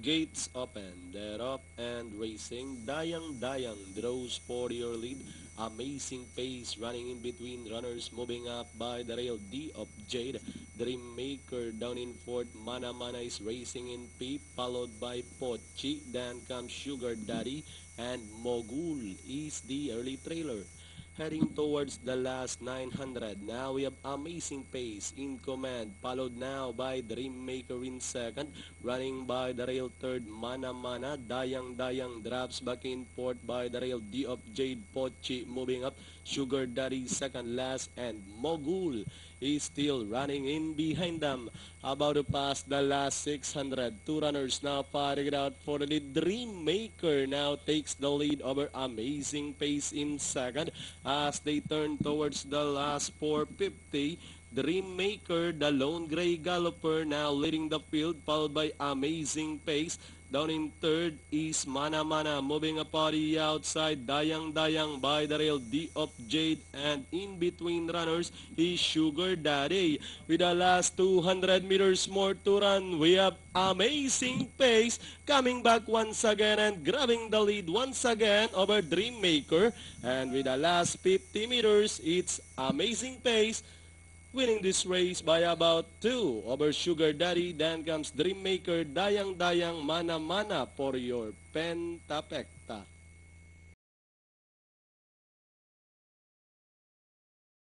Gates open, they're up and racing. Dayang draws for your lead. Amazing pace running in between runners, moving up by the rail. D of Jade. Dreammaker down in fourth. Mana is racing in fifth, followed by Pochi. Then comes Sugar Daddy, and Mogul is the early trailer. Heading towards the last 900. Now we have Amazing Pace in command, followed now by Dreammaker in second, running by the rail third. Mana, Dayang drops back in fourth by the rail. D of Jade, Pochi moving up, Sugar Daddy second last, and Mogul is still running in behind them. About to pass the last 600. Two runners now fighting it out for the lead. Dreammaker now takes the lead over Amazing Pace in second as they turn towards the last 450. Dreammaker, the lone gray galloper, now leading the field, followed by Amazing Pace. Down in third is Mana, moving up on the outside. Dayang by the rail. D of Jade, and in between runners is Sugar Daddy. With the last 200 meters more to run, we have Amazing Pace coming back once again and grabbing the lead once again over Dreammaker. And with the last 50 meters, it's Amazing Pace winning this race by about 2 over Sugar Daddy. Then comes Dreammaker, Dayang, Mana for your Pentapex.